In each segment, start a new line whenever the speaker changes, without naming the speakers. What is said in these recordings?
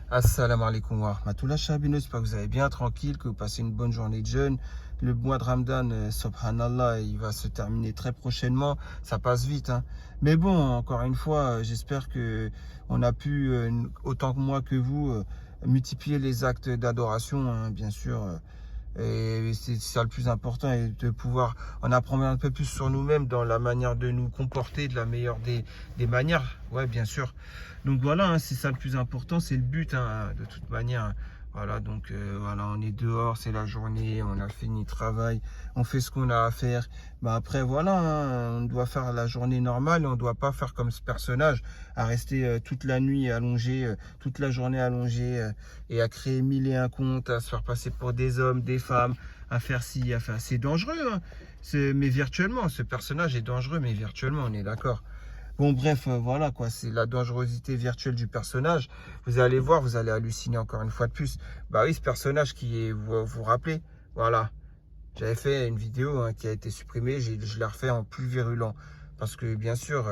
Assalamu alaikum wa rahmatullah chabinous, j'espère que vous allez bien, tranquille, que vous passez une bonne journée de jeûne. Le mois de Ramadan, subhanallah, il va se terminer très prochainement, ça passe vite, hein. Mais bon, encore une fois, j'espère que on a pu, autant que moi que vous, multiplier les actes d'adoration, hein, bien sûr. Et c'est ça le plus important, et de pouvoir en apprendre un peu plus sur nous-mêmes dans la manière de nous comporter de la meilleure des manières. Ouais, bien sûr. Donc voilà, hein, c'est ça le plus important, c'est le but, hein, de toute manière, hein. Voilà, donc voilà, on est dehors, c'est la journée, on a fini le travail, on fait ce qu'on a à faire. Bah après voilà, hein, on doit faire la journée normale, on ne doit pas faire comme ce personnage, à rester toute la nuit allongé, toute la journée allongé, et à créer mille et un comptes, à se faire passer pour des hommes, des femmes, à faire ci, à faire. C'est dangereux, hein. Mais virtuellement, ce personnage est dangereux, mais virtuellement, on est d'accord. Bon, bref, voilà quoi, c'est la dangerosité virtuelle du personnage. Vous allez voir, vous allez halluciner encore une fois de plus. Bah oui, ce personnage qui est, vous rappelez, voilà. J'avais fait une vidéo, hein, qui a été supprimée, je l'ai refait en plus virulent. Parce que bien sûr,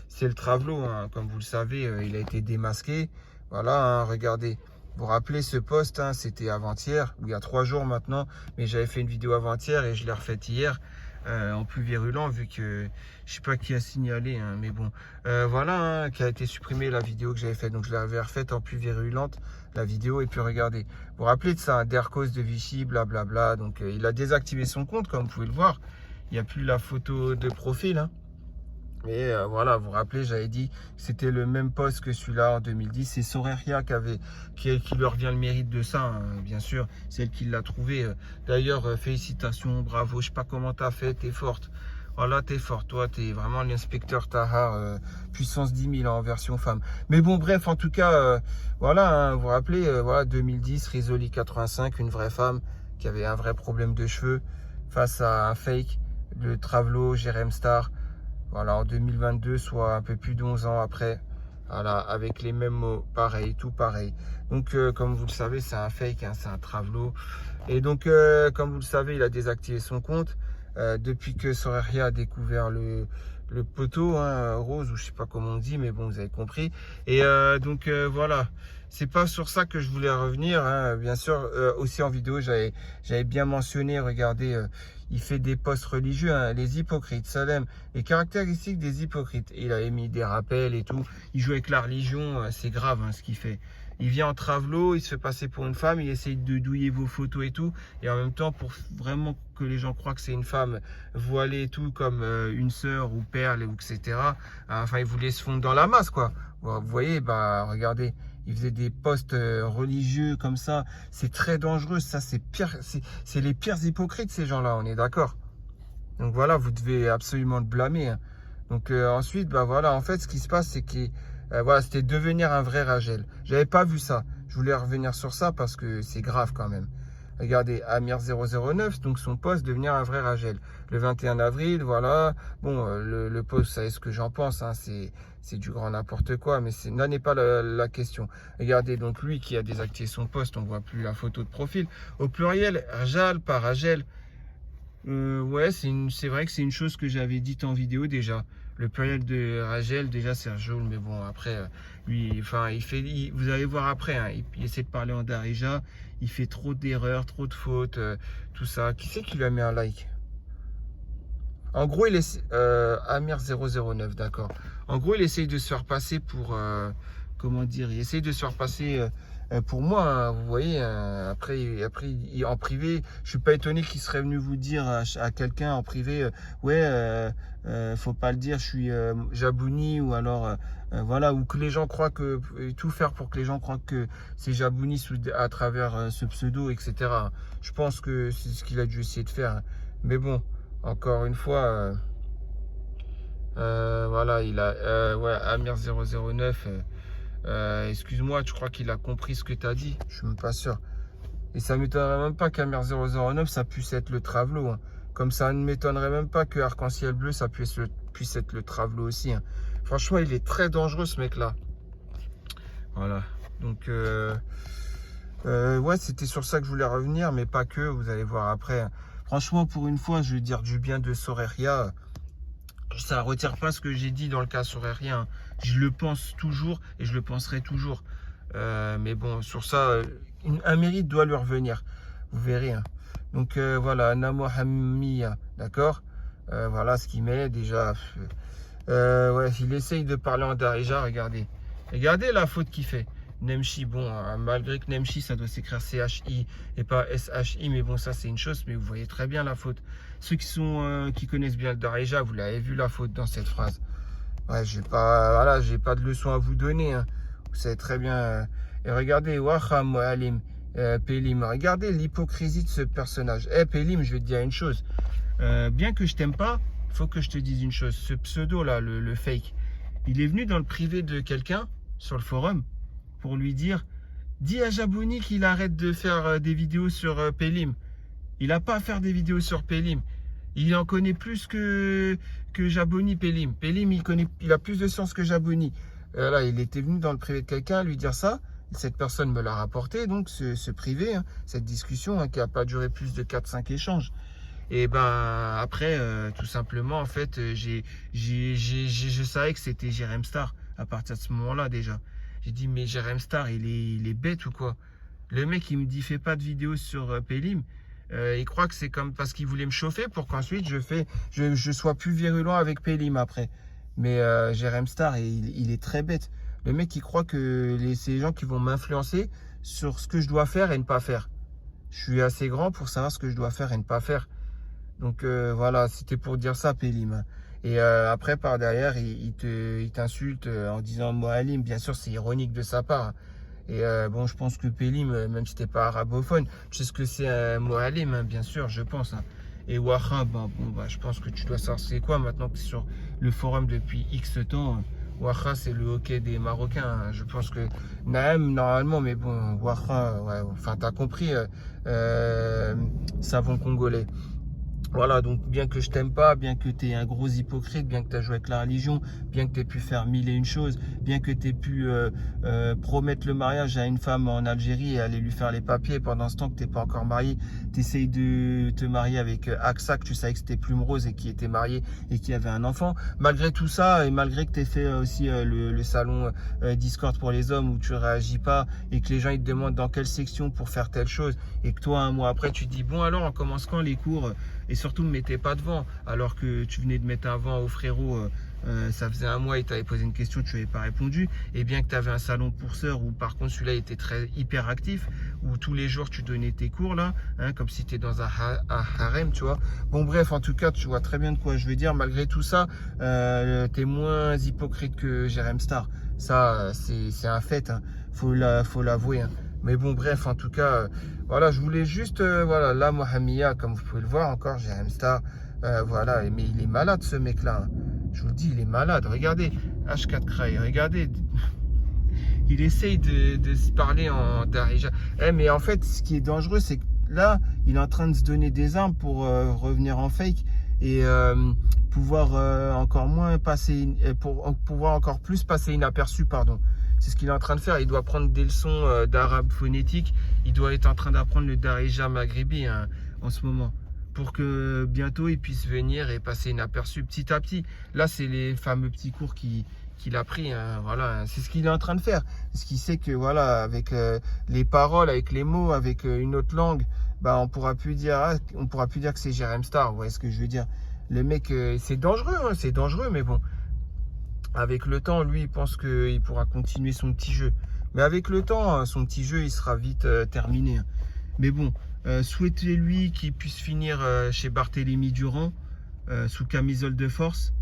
c'est le Travelo, hein, comme vous le savez, il a été démasqué. Voilà, hein, regardez. Vous vous rappelez ce post, hein, c'était avant-hier, ou il y a 3 jours maintenant, mais j'avais fait une vidéo avant-hier et je l'ai refaite hier, en plus virulent, vu que je sais pas qui a signalé, hein, mais bon, voilà, hein, qui a été supprimée la vidéo que j'avais faite. Donc je l'avais refaite en plus virulente, la vidéo, et puis regardez. Vous vous rappelez de ça, hein, Dercos de Vichy, blablabla. Donc il a désactivé son compte, comme vous pouvez le voir. Il n'y a plus la photo de profil, hein. Et voilà, vous vous rappelez, j'avais dit que c'était le même poste que celui-là en 2010. C'est Soreria qui leur vient le mérite de ça, hein, bien sûr. C'est elle qui l'a trouvé. D'ailleurs, félicitations, bravo. Je sais pas comment t'as fait, t'es forte. Voilà, t'es forte. Toi, t'es vraiment l'inspecteur Tahar, puissance 10 000 en version femme. Mais bon, bref, en tout cas, voilà, hein, vous vous rappelez, voilà, 2010, Risoli 85, une vraie femme qui avait un vrai problème de cheveux face à un fake, le Travelo, Jérém Star. Voilà, en 2022, soit un peu plus de 11 ans après. Voilà, avec les mêmes mots, pareil, tout pareil. Donc, comme vous le savez, c'est un fake, hein, c'est un Travelo. Et donc, comme vous le savez, il a désactivé son compte. Depuis que Soreria a découvert le poteau, hein, rose, ou je sais pas comment on dit, mais bon, vous avez compris. Et donc, voilà. C'est pas sur ça que je voulais revenir, hein. Bien sûr, aussi en vidéo, j'avais bien mentionné, regardez, il fait des posts religieux, hein, les hypocrites, Salem, les caractéristiques des hypocrites. Il a émis des rappels et tout. Il joue avec la religion, c'est grave, hein, ce qu'il fait. Il vient en Travelo, il se fait passer pour une femme, il essaye de douiller vos photos et tout. Et en même temps, pour vraiment que les gens croient que c'est une femme voilée et tout, comme une sœur ou perle, ou etc. Enfin, il voulait se fondre dans la masse, quoi. Vous voyez, bah regardez, il faisait des posts religieux comme ça. C'est très dangereux, ça, c'est pire, c'est les pires hypocrites, ces gens-là, on est d'accord. Donc voilà, vous devez absolument le blâmer, hein. Donc ensuite, bah voilà, en fait, ce qui se passe, c'est que voilà, c'était devenir un vrai Ragel. J'avais pas vu ça. Je voulais revenir sur ça parce que c'est grave quand même. Regardez, Amir009, donc son poste, devenir un vrai Ragel. Le 21 avril, voilà. Bon, le post, vous savez ce que j'en pense, hein, c'est du grand n'importe quoi, mais là n'est pas la question. Regardez, donc lui qui a désactivé son poste, on voit plus la photo de profil. Au pluriel, Rajal, pas Ragel. Ouais, c'est vrai que c'est une chose que j'avais dite en vidéo déjà. Le pluriel de Ragel, déjà, c'est Rajol, mais bon, après, lui, enfin, vous allez voir après, hein, il essaie de parler en Darija, il fait trop d'erreurs, trop de fautes, tout ça. Qui c'est qui lui a mis un like? En gros, Amir009, d'accord. En gros, il essaye de se faire passer pour, comment dire, il essaye de se faire passer pour moi, hein, vous voyez. Après, en privé, je suis pas étonné qu'il serait venu vous dire à quelqu'un en privé, ouais, faut pas le dire, je suis Jabouni, ou alors, voilà, ou que les gens croient que, tout faire pour que les gens croient que c'est Jabouni à travers ce pseudo, etc. Je pense que c'est ce qu'il a dû essayer de faire, hein. Mais bon. Encore une fois, voilà, il a, ouais, Amir009, excuse-moi, je crois qu'il a compris ce que tu as dit, je suis même pas sûr. Et ça m'étonnerait même pas qu'Amir009, ça puisse être le Travelo, hein. Comme ça ne m'étonnerait même pas que Arc-en-Ciel Bleu, ça puisse être le Travelo aussi, hein. Franchement, il est très dangereux, ce mec-là. Voilà, donc, ouais, c'était sur ça que je voulais revenir, mais pas que, vous allez voir après, hein. Franchement, pour une fois, je vais dire du bien de Soreria. Ça ne retire pas ce que j'ai dit dans le cas Soreria, hein. Je le pense toujours et je le penserai toujours. Mais bon, sur ça, un mérite doit lui revenir. Vous verrez. Hein. Donc voilà, Namo Hammiya, d'accord. Voilà ce qu'il met déjà. Ouais, il essaye de parler en Darija, regardez. Regardez la faute qu'il fait. Nemchi, bon, hein, malgré que Nemchi, ça doit s'écrire CHI et pas SHI, mais bon, ça c'est une chose, mais vous voyez très bien la faute. Ceux qui connaissent bien le Darija, vous l'avez vu la faute dans cette phrase. Ouais, j'ai pas de leçon à vous donner. Hein. Vous savez très bien. Et regardez, Waha Mu'alim, Pelim. Regardez l'hypocrisie de ce personnage. Pelim, je vais te dire une chose. Bien que je t'aime pas, faut que je te dise une chose. Ce pseudo là, le fake, il est venu dans le privé de quelqu'un sur le forum pour lui dire, dis à Jabouni qu'il arrête de faire des vidéos sur Pelim. Il n'a pas à faire des vidéos sur Pelim. Il en connaît plus que Jabouni, Pelim. Pelim, il a plus de science que Jabouni. Là, il était venu dans le privé de quelqu'un lui dire ça. Cette personne me l'a rapporté, donc ce privé, hein, cette discussion hein, qui n'a pas duré plus de 4-5 échanges. Et ben après, tout simplement, en fait, je savais que c'était Jérém Star à partir de ce moment-là déjà. J'ai dit, mais Jérém Star, il est bête ou quoi? Le mec, il me dit, fais pas de vidéo sur Pelim. Il croit que c'est comme parce qu'il voulait me chauffer pour qu'ensuite je sois plus virulent avec Pelim après. Mais Jérém Star, il est très bête. Le mec, il croit que c'est les gens qui vont m'influencer sur ce que je dois faire et ne pas faire. Je suis assez grand pour savoir ce que je dois faire et ne pas faire. Donc voilà, c'était pour dire ça, Pélim. Et après, par derrière, il t'insulte en disant Mohalim. Bien sûr, c'est ironique de sa part. Et bon, je pense que Pélim, même si t'es pas arabophone, tu sais ce que c'est un Mohalim, hein, bien sûr, je pense. Hein. Et Waha, bon, je pense que tu dois savoir c'est quoi maintenant que tu es sur le forum depuis X temps. Waha, c'est le hockey des Marocains. Hein. Je pense que Naëm, normalement, mais bon, Waha, ouais, enfin, t'as compris, savon congolais. Voilà, donc bien que je t'aime pas, bien que tu es un gros hypocrite, bien que tu as joué avec la religion, bien que tu aies pu faire mille et une choses, bien que tu aies pu promettre le mariage à une femme en Algérie et aller lui faire les papiers pendant ce temps que tu n'es pas encore marié, tu essayes de te marier avec Aksa, que tu savais que c'était Plume Rose et qui était marié et qui avait un enfant. Malgré tout ça, et malgré que tu aies fait aussi le salon Discord pour les hommes où tu réagis pas et que les gens ils te demandent dans quelle section pour faire telle chose et que toi un mois après tu te dis bon alors on commence quand les cours et surtout ne mettez pas de vent alors que tu venais de mettre un vent au frérot ça faisait un mois et tu avais posé une question, tu n'avais pas répondu, et bien que tu avais un salon pour sœurs où par contre celui-là était très hyper actif, où tous les jours tu donnais tes cours là, hein, comme si tu étais dans un harem, tu vois. Bon bref, en tout cas, tu vois très bien de quoi je veux dire. Malgré tout ça, tu es moins hypocrite que Jérém Star. Ça, c'est un fait, hein. Faut l'avouer. Hein. Mais bon, bref, en tout cas, voilà, je voulais juste, voilà, là, Mohamia, comme vous pouvez le voir encore, Jérém Star, voilà, mais il est malade ce mec-là. Hein. Je vous le dis, il est malade. Regardez, H4 Cray, regardez. Il essaye de se parler en Darija. Mais en fait, ce qui est dangereux, c'est que là, il est en train de se donner des armes pour revenir en fake et pouvoir pouvoir encore plus passer inaperçu, pardon. C'est ce qu'il est en train de faire. Il doit prendre des leçons d'arabe phonétique. Il doit être en train d'apprendre le Darija maghribi hein, en ce moment, pour que bientôt il puisse venir et passer inaperçu petit à petit. Là, c'est les fameux petits cours qu'il a pris. Hein, voilà, c'est ce qu'il est en train de faire. Parce qu'il sait que voilà, avec les paroles, avec les mots, avec une autre langue, bah, on pourra plus dire que c'est Jérém Star. Vous voyez ce que je veux dire? Le mec, c'est dangereux, hein, c'est dangereux, mais bon. Avec le temps, lui, il pense qu'il pourra continuer son petit jeu. Mais avec le temps, son petit jeu, il sera vite terminé. Mais bon, souhaitez-lui qu'il puisse finir chez Barthélemy Durand, sous camisole de force.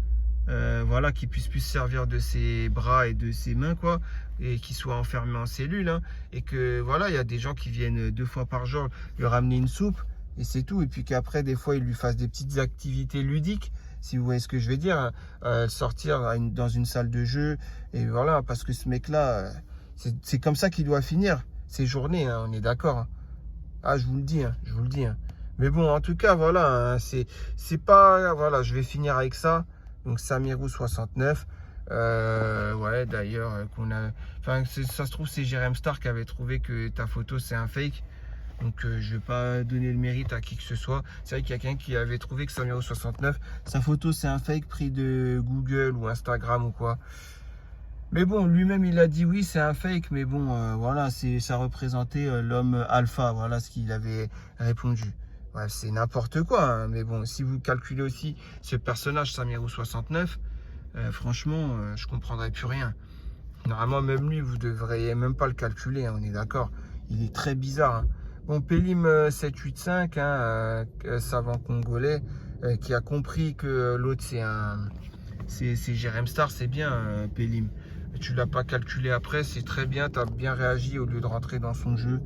Voilà, qu'il puisse plus se servir de ses bras et de ses mains, quoi. Et qu'il soit enfermé en cellule. Hein, et que, voilà, il y a des gens qui viennent 2 fois par jour lui ramener une soupe. Et c'est tout. Et puis qu'après, des fois, il lui fasse des petites activités ludiques. Si vous voyez ce que je veux dire, hein, sortir dans une salle de jeu, et voilà, parce que ce mec-là, c'est comme ça qu'il doit finir ses journées, hein, on est d'accord. Hein. Ah, je vous le dis, hein, je vous le dis. Hein. Mais bon, en tout cas, voilà, hein, c'est pas, voilà, je vais finir avec ça. Donc Samirou 69, ouais, d'ailleurs, enfin, ça se trouve, c'est Jérém Star qui avait trouvé que ta photo c'est un fake. Donc je ne vais pas donner le mérite à qui que ce soit. C'est vrai qu'il y a quelqu'un qui avait trouvé que Samiro 69, sa photo c'est un fake pris de Google ou Instagram ou quoi. Mais bon, lui-même, il a dit oui, c'est un fake, mais bon, voilà, ça représentait l'homme alpha, voilà ce qu'il avait répondu. Ouais, c'est n'importe quoi, hein, mais bon, si vous calculez aussi ce personnage, Samirou 69, franchement, je comprendrais plus rien. Normalement, même lui, vous devriez même pas le calculer, hein, on est d'accord. Il est très bizarre, hein. Bon, Pélim 785, hein, savant congolais, qui a compris que l'autre, c'est Jérém Star, c'est bien, Pélim. Tu l'as pas calculé après, c'est très bien, tu as bien réagi au lieu de rentrer dans son jeu.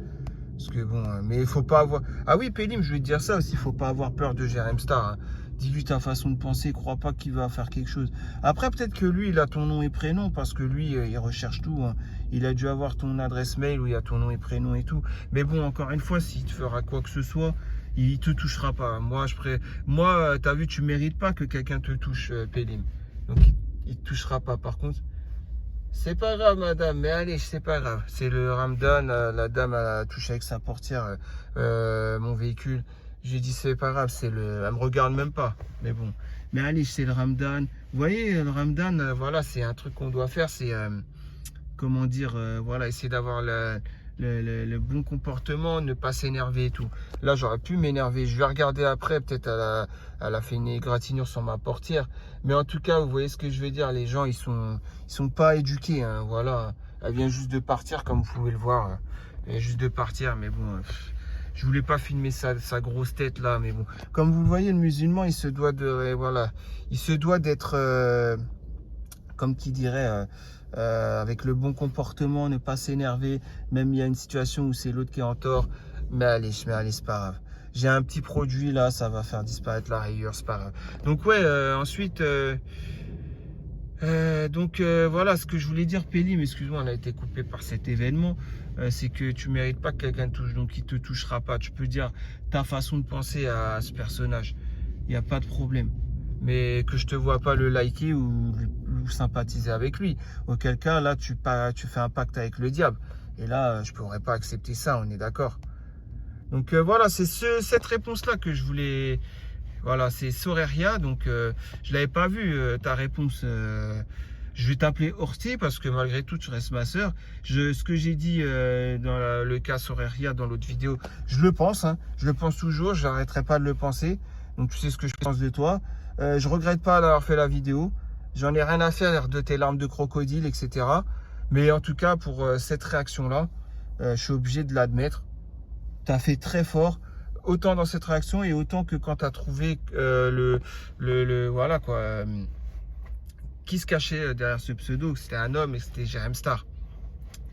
Parce que bon, mais il faut pas avoir... Ah oui, Pélim, je vais te dire ça aussi, il faut pas avoir peur de Jérém Star, hein. Dis-lui ta façon de penser, crois pas qu'il va faire quelque chose. Après, peut-être que lui, il a ton nom et prénom, parce que lui, il recherche tout, hein. Il a dû avoir ton adresse mail où il y a ton nom et prénom et tout. Mais bon, encore une fois, s'il te fera quoi que ce soit, il te touchera pas. Moi, t'as vu, tu mérites pas que quelqu'un te touche, Pélim. Donc, il te touchera pas. Par contre, c'est pas grave, madame, mais allez, c'est pas grave. C'est le Ramadan, la dame a touché avec sa portière mon véhicule. J'ai dit, c'est pas grave, elle me regarde même pas. Mais bon, mais allez, c'est le Ramadan. Vous voyez, le Ramadan, voilà, c'est un truc qu'on doit faire, c'est, comment dire, voilà, essayer d'avoir le bon comportement, ne pas s'énerver et tout. Là, j'aurais pu m'énerver. Je vais regarder après, peut-être elle a fait une égratignure sur ma portière. Mais en tout cas, vous voyez ce que je veux dire. Les gens, ils sont pas éduqués, hein, voilà. Elle vient juste de partir, comme vous pouvez le voir. Elle vient juste de partir, mais bon, je voulais pas filmer sa grosse tête là, mais bon. Comme vous le voyez, le musulman, il se doit de, voilà, il se doit d'être, comme qui dirait, avec le bon comportement, ne pas s'énerver, même il y a une situation où c'est l'autre qui est en tort, mais allez, c'est pas grave. J'ai un petit produit là, ça va faire disparaître la rayure, c'est pas grave. Donc ouais, ensuite, voilà ce que je voulais dire, Pélim, excuse-moi, on a été coupé par cet événement, c'est que tu mérites pas que quelqu'un te touche, donc il te touchera pas. Tu peux dire ta façon de penser à ce personnage, il n'y a pas de problème. Mais que je te vois pas le liker ou sympathiser avec lui. Auquel cas, là, tu fais un pacte avec le diable. Et là, je pourrais pas accepter ça, on est d'accord. Donc voilà, c'est cette réponse-là que je voulais... Voilà, c'est Soreria, donc je l'avais pas vu, ta réponse. Je vais t'appeler Horty parce que malgré tout, tu restes ma soeur. Ce que j'ai dit dans le cas Soreria dans l'autre vidéo, je le pense, hein, je le pense toujours, je n'arrêterai pas de le penser. Donc tu sais ce que je pense de toi. Je regrette pas d'avoir fait la vidéo. J'en ai rien à faire de tes larmes de crocodile, etc. Mais en tout cas, pour cette réaction-là, je suis obligé de l'admettre. Tu as fait très fort, autant dans cette réaction et autant que quand tu as trouvé voilà quoi, qui se cachait derrière ce pseudo. C'était un homme et c'était Jérém Star.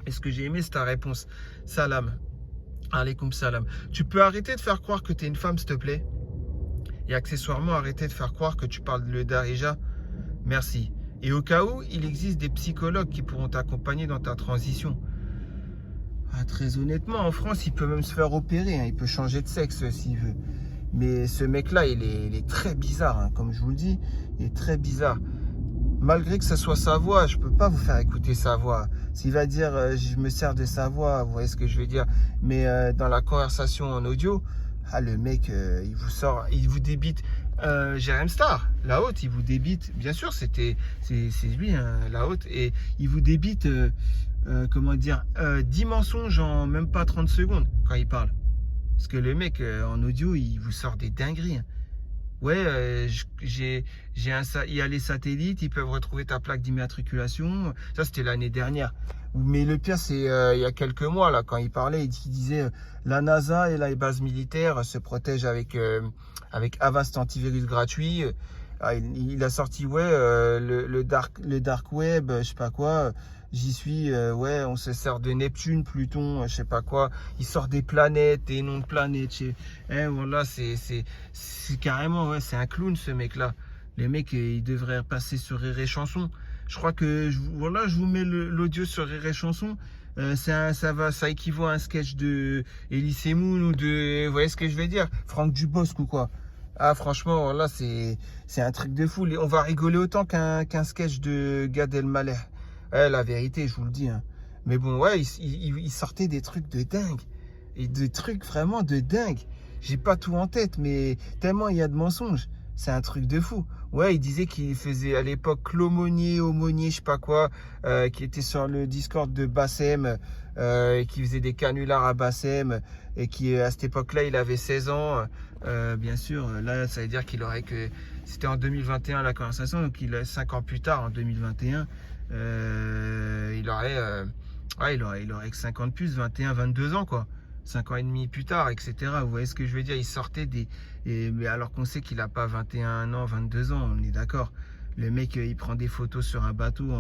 Et ce que j'ai aimé, c'est ta réponse. Salam. Alaykoum salam. Tu peux arrêter de faire croire que tu es une femme, s'il te plaît? Et accessoirement, arrêter de faire croire que tu parles de le Darija. Merci. Et au cas où, il existe des psychologues qui pourront t'accompagner dans ta transition. Ah, très honnêtement, en France, il peut même se faire opérer, hein. Il peut changer de sexe s'il veut. Mais ce mec-là, il est très bizarre, hein. Comme je vous le dis, il est très bizarre. Malgré que ce soit sa voix, je ne peux pas vous faire écouter sa voix. S'il va dire je me sers de sa voix, vous voyez ce que je veux dire. Mais dans la conversation en audio, ah, le mec, il vous sort, il vous débite. Jérém Star, la haute, il vous débite. Bien sûr, c'est lui, hein, la haute. Et il vous débite, comment dire, 10 mensonges en même pas 30 secondes quand il parle. Parce que le mec, en audio, il vous sort des dingueries, hein. Ouais, il y a les satellites, ils peuvent retrouver ta plaque d'immatriculation. Ça, c'était l'année dernière. Mais le pire, c'est il y a quelques mois, là, quand il parlait, il disait la NASA et la base militaire se protègent avec Avast antivirus gratuit. Il a sorti, ouais, le dark web, je sais pas quoi. J'y suis, ouais, on se sert de Neptune, Pluton, je sais pas quoi. Il sort des planètes, des noms de planètes. Voilà, c'est carrément, ouais, c'est un clown ce mec-là. Les mecs, il devrait passer sur Rire et Chanson. Je crois que, voilà, je vous mets l'audio sur Rire et Chanson. Ça équivaut à un sketch de Elie Semoun ou de, vous voyez ce que je vais dire, Franck Dubosc ou quoi. Ah, franchement, là, c'est un truc de fou. On va rigoler autant qu'un sketch de Gad Elmaleh. Ouais, la vérité, je vous le dis, hein. Mais bon, ouais, il sortait des trucs de dingue. Et des trucs vraiment de dingue. J'ai pas tout en tête, mais tellement il y a de mensonges. C'est un truc de fou. Ouais, il disait qu'il faisait à l'époque l'aumônier, aumônier, je sais pas quoi, qui était sur le Discord de Bassem, et qui faisait des canulars à Bassem, et qui à cette époque-là, il avait 16 ans. Bien sûr, là, ça veut dire qu'il aurait que. C'était en 2021 la conversation, donc 5 ans plus tard, en 2021, il aurait que 50 plus, 21, 22 ans, quoi. 5 ans et demi plus tard, etc. Vous voyez ce que je veux dire? Il sortait des. Mais alors qu'on sait qu'il n'a pas 21 ans, 22 ans, on est d'accord. Le mec, il prend des photos sur un bateau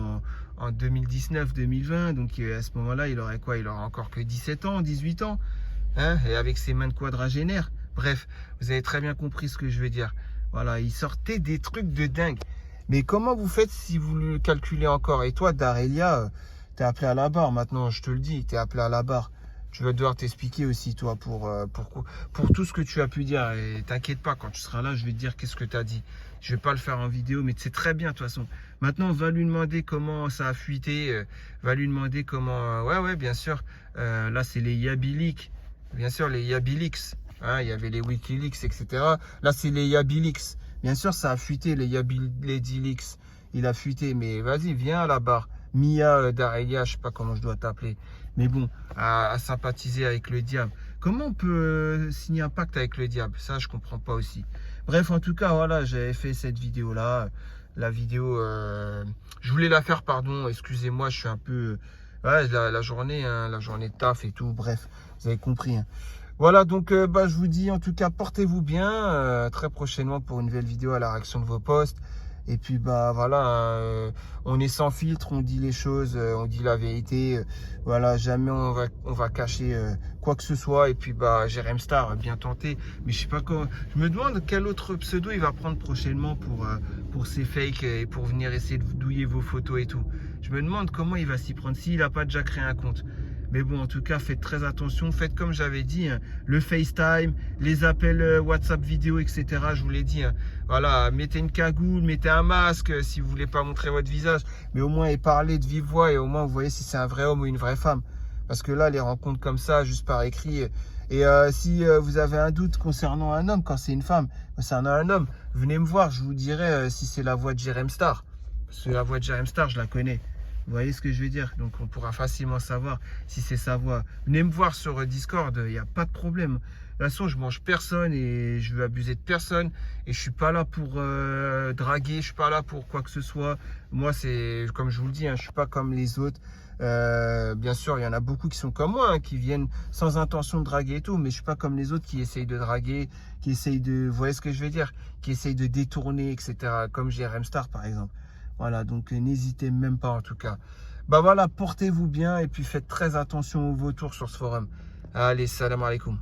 en 2019, 2020. Donc à ce moment-là, il aurait quoi? Il aurait encore que 17 ans, 18 ans. Hein, et avec ses mains de quadragénaire. Bref, vous avez très bien compris ce que je veux dire. Voilà, il sortait des trucs de dingue. Mais comment vous faites si vous le calculez encore? Et toi, Darelia, t'es appelé à la barre maintenant, je te le dis, t'es appelé à la barre. Tu vas devoir t'expliquer aussi, toi, pour tout ce que tu as pu dire. Et t'inquiète pas, quand tu seras là, je vais te dire qu'est-ce que tu as dit. Je vais pas le faire en vidéo, mais c'est très bien de toute façon. Maintenant, va lui demander comment ça a fuité. Va lui demander comment... ouais, bien sûr. Là, c'est les Yabiliks. Bien sûr, les Yabiliks. Hein, il y avait les Wikileaks, etc. Là, c'est les Yabiliks. Bien sûr, ça a fuité, les Yabiliks. Il a fuité, mais vas-y, viens à la barre. Mia Darelia, je sais pas comment je dois t'appeler. Mais bon, à sympathiser avec le diable. Comment on peut signer un pacte avec le diable? Ça, je comprends pas aussi. Bref, en tout cas, voilà, j'avais fait cette vidéo-là. La vidéo, je voulais la faire, pardon, excusez-moi, je suis un peu... ouais, la journée, hein, la journée de taf et tout, bref, vous avez compris. Hein. Voilà, donc je vous dis en tout cas, portez-vous bien, très prochainement pour une nouvelle vidéo à la réaction de vos posts. Et puis voilà, hein, on est sans filtre, on dit les choses, on dit la vérité. Voilà, jamais on va cacher quoi que ce soit. Et puis Jérém Star, bien tenté. Mais je sais pas quoi. Je me demande quel autre pseudo il va prendre prochainement pour ses fakes et pour venir essayer de douiller vos photos et tout. Je me demande comment il va s'y prendre s'il n'a pas déjà créé un compte. Mais bon, en tout cas, faites très attention. Faites comme j'avais dit, hein, le FaceTime, les appels WhatsApp vidéo, etc. Je vous l'ai dit. Hein. Voilà, mettez une cagoule, mettez un masque si vous voulez pas montrer votre visage. Mais au moins, et parlez de vive voix et au moins, vous voyez si c'est un vrai homme ou une vraie femme. Parce que là, les rencontres comme ça, juste par écrit. Et si vous avez un doute concernant un homme, quand c'est une femme, concernant un homme, venez me voir. Je vous dirai si c'est la voix de Jérém Star. Parce que la voix de Jérém Star, je la connais. Vous voyez ce que je veux dire? Donc on pourra facilement savoir si c'est sa voix. Venez me voir sur Discord, il n'y a pas de problème. De toute façon, je mange personne et je veux abuser de personne. Et je suis pas là pour draguer, je suis pas là pour quoi que ce soit. Moi, c'est comme je vous le dis, hein, je suis pas comme les autres. Bien sûr, il y en a beaucoup qui sont comme moi, hein, qui viennent sans intention de draguer et tout. Mais je suis pas comme les autres qui essayent de draguer, qui essayent de... Vous voyez ce que je veux dire? Qui essayent de détourner, etc. Comme Jérém Star, par exemple. Voilà, donc n'hésitez même pas en tout cas. Voilà, portez-vous bien et puis faites très attention aux vautours sur ce forum. Allez, salam alaikum.